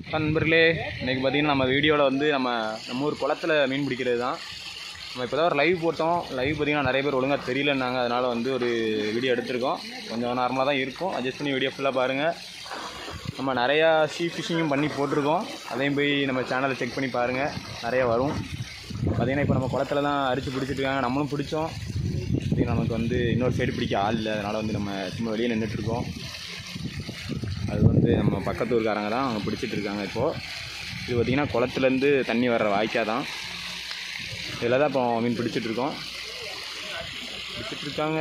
நண்பர்களே, இன்றைக்கி பார்த்திங்கன்னா நம்ம வீடியோவில் வந்து நம்ம ஊர் குளத்தில் மீன் பிடிக்கிறது தான். நம்ம இப்போ தான் ஒரு லைவ் போட்டோம். லைவ் பார்த்திங்கன்னா நிறைய பேர் ஒழுங்காக தெரியலன்னாங்க. அதனால் வந்து ஒரு வீடியோ எடுத்திருக்கோம். கொஞ்சம் நார்மலாக தான் இருக்கும். அட்ஜஸ்ட் பண்ணி வீடியோ ஃபுல்லாக பாருங்கள். நம்ம நிறையா ஃபிஷிங்கும் பண்ணி போட்டிருக்கோம். அதையும் போய் நம்ம சேனலை செக் பண்ணி பாருங்கள். நிறையா வரும். பார்த்திங்கன்னா இப்போ நம்ம குளத்தில் தான் அரிச்சு பிடிச்சிட்ருக்காங்க. நம்மளும் பிடிச்சோம். நமக்கு வந்து இன்னொரு சைடு பிடிக்க ஆள் இல்லை. அதனால் வந்து நம்ம சும்மா வெளியே நின்றுட்டுருக்கோம். அது வந்து நம்ம பக்கத்து ஊருக்காரங்க தான் அவங்க பிடிச்சிட்ருக்காங்க. இப்போது இது பார்த்திங்கன்னா குளத்துலேருந்து தண்ணி வர்ற வாய்க்காக தான். இதில் தான் இப்போ மீன் பிடிச்சிட்ருக்கோம். பிடிச்சிட்ருக்காங்க.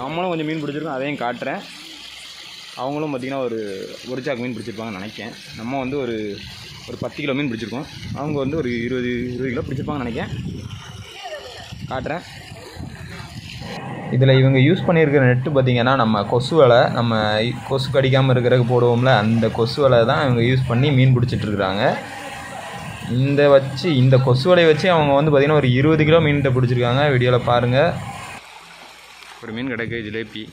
நம்மளும் கொஞ்சம் மீன் பிடிச்சிருக்கோம். அதையும் காட்டுறேன். அவங்களும் பார்த்திங்கன்னா ஒரு சாக்கு மீன் பிடிச்சிருப்பாங்கன்னு நினைக்கிறேன். நம்ம வந்து ஒரு 10 கிலோ மீன் பிடிச்சிருக்கோம். அவங்க வந்து ஒரு 20 கிலோ பிடிச்சிருப்பாங்கன்னு நினைக்கிறேன். காட்டுறேன். இதில் இவங்க யூஸ் பண்ணியிருக்கிற நெட்டு பார்த்திங்கன்னா நம்ம கொசு வலை, நம்ம கொசு கடிக்காமல் இருக்கிறதுக்கு போடுவோம்ல, அந்த கொசு வலை தான் இவங்க யூஸ் பண்ணி மீன் பிடிச்சிட்ருக்குறாங்க. இந்த கொசு வலையை வச்சு அவங்க வந்து பார்த்திங்கன்னா ஒரு 20 கிலோ மீன்கிட்ட பிடிச்சிருக்காங்க. வீடியோவில் பாருங்கள். ஒரு மீன் கிடைக்கு, ஜிலேபி.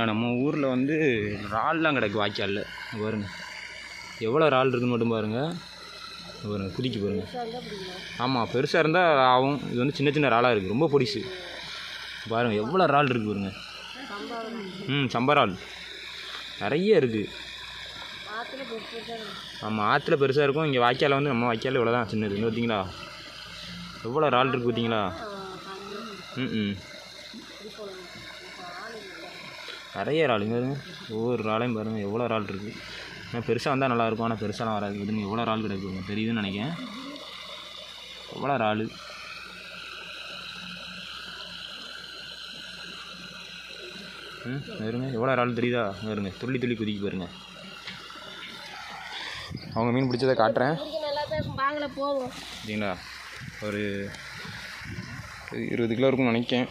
நம்ம ஊரில் வந்து இறால்லாம் கிடக்கு வாய்க்காலில். பாருங்க எவ்வளோ இறால் இருக்குன்னு மட்டும் பாருங்கள். பாருங்க குதிக்கு பாருங்கள். ஆமாம், பெருசாக இருந்தால் ஆகும். இது வந்து சின்ன சின்ன இறாலாக இருக்குது. ரொம்ப பொடிசு. பாருங்கள் எவ்வளோ இறால் இருக்குது பாருங்கள். சம்பரால் நிறைய இருக்குது. ஆமாம், ஆற்றுல பெருசாக இருக்கும். இங்கே வாய்க்காலில் வந்து நம்ம வாய்க்காலில் இவ்வளோ தான் சின்னது. இன்னும் பார்த்தீங்களா எவ்வளோ இறால் இருக்குது பார்த்தீங்களா? நிறைய இறாலுங்க. ஒவ்வொரு இறாலையும் பாருங்கள் எவ்வளோ இறால் இருக்குது. ஆனால் பெருசாக வந்தால் நல்லாயிருக்கும். ஆனால் பெருசாலாம் வராது. இதுங்க எவ்வளோ இறால் கிடைக்குங்க தெரியுதுன்னு நினைக்கிறேன். எவ்வளோ இறால். வருங்க எவ்வளோ இறால் தெரியுதா? வருங்க துள்ளி துள்ளி குதிக்கு பாருங்க. அவங்க மீன் பிடிச்சதை காட்டுறேன். சரிங்களா? ஒரு 20 கிலோ இருக்குன்னு நினைக்கிறேன்.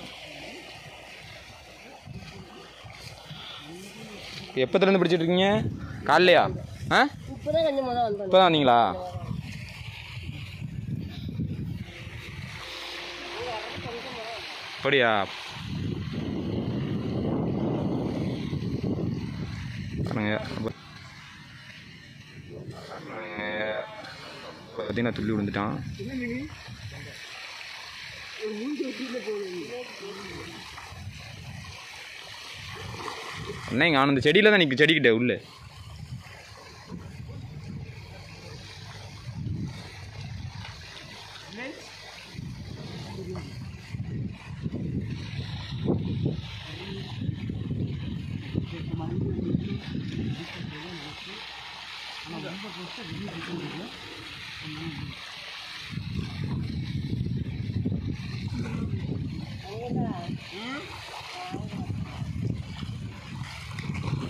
எப்போத்துலேருந்து பிடிச்சிட்டு இருக்கீங்க? காலைலையா? இப்போ தான் வந்தீங்களா? அப்படியா? பார்த்தீங்கன்னா துள்ளி விழுந்துட்டான். அண்ணா இங்கே அந்த செடியில் தான் நிற்கும். செடிக்கிட்ட உள்ள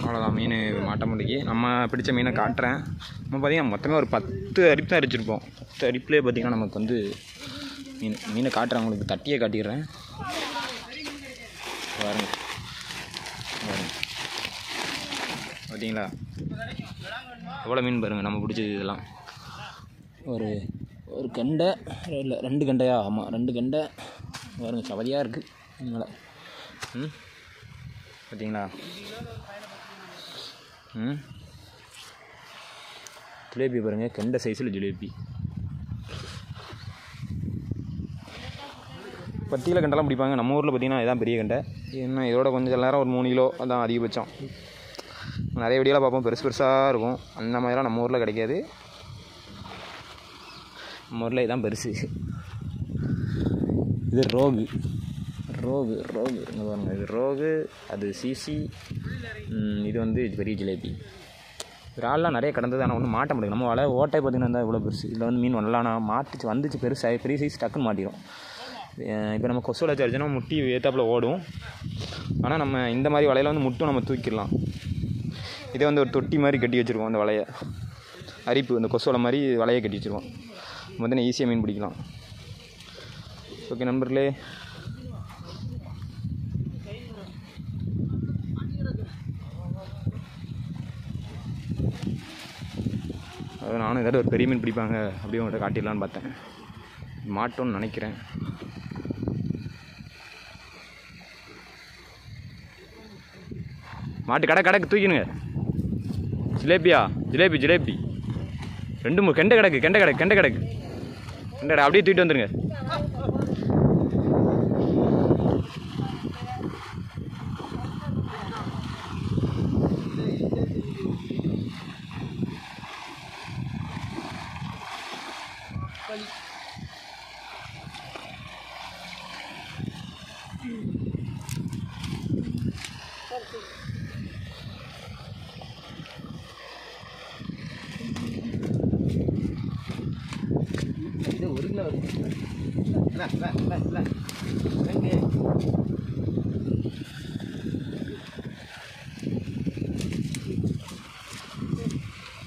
அவ்வளோதான். மீன் மாட்ட முடிக்கு. நம்ம பிடிச்ச மீனை காட்டுறேன். நம்ம பார்த்திங்கன்னா மொத்தமே ஒரு 10 அரிப்பு தான் அரிச்சிருப்போம். 10 அரிப்புலேயே பார்த்திங்கன்னா நமக்கு வந்து மீனை காட்டுறேன். உங்களுக்கு தட்டியே காட்டிடுறேன். பாருங்க பார்த்தீங்களா எவ்வளோ மீன் பாருங்கள். நம்ம பிடிச்சது இதெல்லாம் ஒரு கெண்டை இல்லை 2 கெண்டையா? ஆமாம் 2 கெண்டை பாருங்கள். சவதியாக இருக்குது அதனால். பார்த்தீங்களா? ஜிலேபி பாருங்கள். கெண்டை சைஸில் ஜிலேபி. 10 கிலோ கெண்டெல்லாம் பிடிப்பாங்க. நம்ம ஊரில் பார்த்திங்கன்னா இதுதான் பெரிய கெண்டை. இன்னும் இதோட கொஞ்சம் நேரம் ஒரு 3 கிலோ அதான் அதிகபட்சம். நிறைய வீடியோலாம் பார்ப்போம். பெருசாக இருக்கும். அந்த மாதிரிலாம் நம்ம ஊரில் கிடைக்காது. நம்ம ஊரில் இதுதான் பெருசு. இது ரோகு இங்கே பாருங்கள். இது ரோகு, அது சிசி, இது வந்து பெரிய ஜிலேபி. இறால்லாம் நிறைய கடந்தது. ஆனால் ஒன்றும் மாட்ட முடியாது. நம்ம வலை ஓட்டை பார்த்திங்கன்னா இருந்தால் இவ்வளோ பெருசு. இதில் வந்து மீன் வரலாம். நான் மாட்டிச்சு வந்துச்சு பெரிய சைஸ் டக்குன்னு மாட்டிடும். இப்போ நம்ம கொசு வலை அடிச்சோன்னா முட்டி ஏத்தாப்பில் ஓடும். ஆனால் நம்ம இந்த மாதிரி வலையில் வந்து முட்டும் நம்ம தூக்கிடலாம். இதே வந்து ஒரு தொட்டி மாதிரி கட்டி வச்சுருக்கோம். அந்த வலையை அரிப்பு இந்த கொசு வலை மாதிரி வலையை கட்டி வச்சுருவோம். வந்து ஈஸியாக மீன் பிடிக்கலாம். ஓகே நண்பர்களே, அது நானும் ஏதாவது ஒரு பெரிய மீன் பிடிப்பாங்க அப்படியே உங்கள்கிட்ட காட்டிடலான்னு பார்த்தேன். மாட்டோன்னு நினைக்கிறேன். மாட்டு கடக்கு தூக்கினுங்க. ஜிலேபியா? ஜிலேபி 2 கெண்டை கிடக்கு அப்படியே தூக்கிட்டு வந்துருங்க.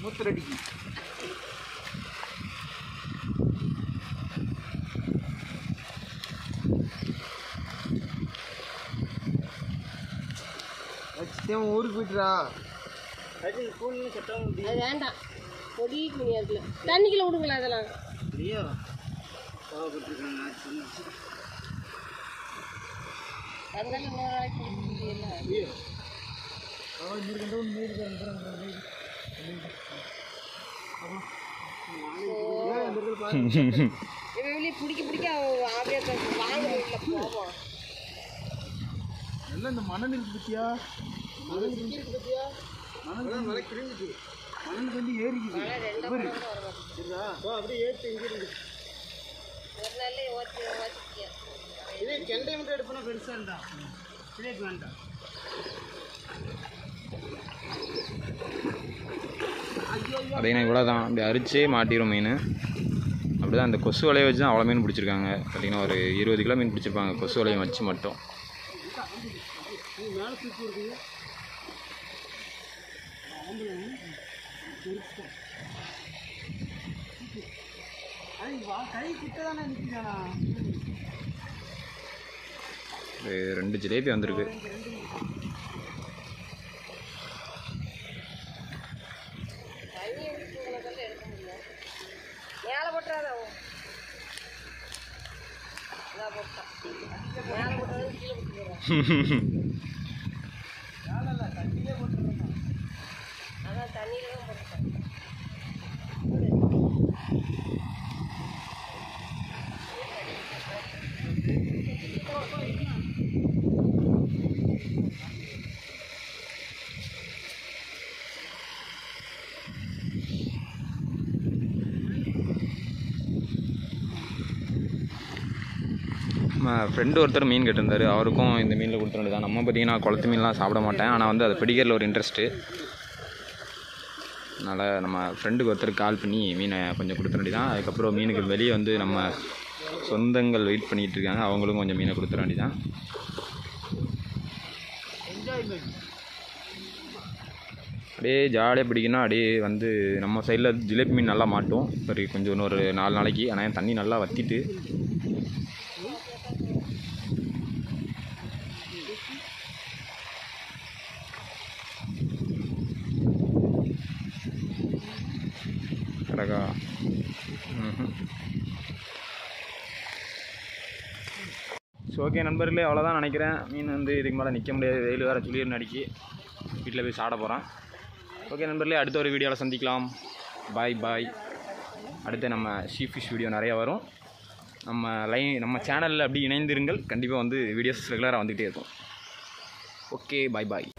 மூத்திரடிக்கு ஊருக்கு போயிட்டுரா. வேண்டாம், பொடி மீனியா இருக்குல்ல, தண்ணிக்குள்ள விடுங்களா அதெல்லாம். அதனால இன்னொரு நாளைக்கு பிடிக்க ஆவியா வாங்க போவோம். எல்லாம் இந்த மணல் இருக்கு பத்தியா, மணல் கிழிஞ்சிச்சு, மணல் வந்து ஏறிக்குது. அப்படியே ஏற்றி இங்கே இருக்கு. ஒரு நாள்ல ஓட்டியா இதே கெண்டை மட்டும் எடுப்போம்னா பெருசாக இருந்தா பிள்ளைக்கு வேண்டாம். பார்த்தீங்கன்னா இவ்வளோ தான். அப்படி அரிச்சே மாட்டிடும் மீன். அப்படி தான் அந்த கொசு வலையை வச்சு தான் அவ்வளோ மீன் பிடிச்சிருக்காங்க. பார்த்தீங்கன்னா ஒரு 20 கிலோ மீன் பிடிச்சிருப்பாங்க கொசு வலையை வச்சு மட்டும். மேலே தூக்கி இருக்குது. கை கிட்ட தானே நிற்கிறானா. 2 ஜிலேபி வந்திருக்கு. மேலே போட்டுறாத, மேலே போட்டாலும் கீழே போட்டுருவோம். அதான் தண்ணியில தான் போட்டுட்டேன். நம்ம ஃப்ரெண்டு ஒருத்தர் மீன் கேட்டிருந்தார். அவருக்கும் இந்த மீனில் கொடுத்துட வேண்டியதான். நம்ம பார்த்திங்கன்னா குளத்து மீன்லாம் சாப்பிட மாட்டேன், ஆனால் வந்து அதை பிடிக்கிறதுல ஒரு இன்ட்ரெஸ்ட்டு. அதனால் நம்ம ஃப்ரெண்டுக்கு ஒருத்தருக்கு கால் பண்ணி மீனை கொஞ்சம் கொடுத்துட வேண்டியதான். அதுக்கப்புறம் மீனுக்கு வெளியே வந்து நம்ம சொந்தங்கள் வெயிட் பண்ணிகிட்டு இருக்காங்க, அவங்களுக்கும் கொஞ்சம் மீனை கொடுத்துட வேண்டியதான். அப்படியே ஜாலியாக பிடிக்கணும். அப்படியே வந்து நம்ம சைடில் ஜிலேபி மீன் நல்லா மாட்டும். சரி, கொஞ்சம் இன்னொரு 4 நாளைக்கு. ஆனால் தண்ணி நல்லா வற்றிட்டு கிடக்கா. ஸோ ஓகே நண்பர்களே, அவ்வளோதான் நினைக்கிறேன். மீன் வந்து இதுக்கு மேலே நிற்க முடியாது, வெயில் வேறு சுளிர்னு அடிக்கி. வீட்டில் போய் சாட போகிறேன். ஓகே நண்பர்களே, அடுத்த ஒரு வீடியோவில் சந்திக்கலாம். பாய். அடுத்து நம்ம ஷீஃபிஷ் வீடியோ நிறையா வரும். நம்ம சேனலில் அப்படி இணைந்திருங்கள். கண்டிப்பாக வந்து வீடியோஸ் ரெகுலராக வந்துகிட்டே இருக்கும். ஓகே, பாய்.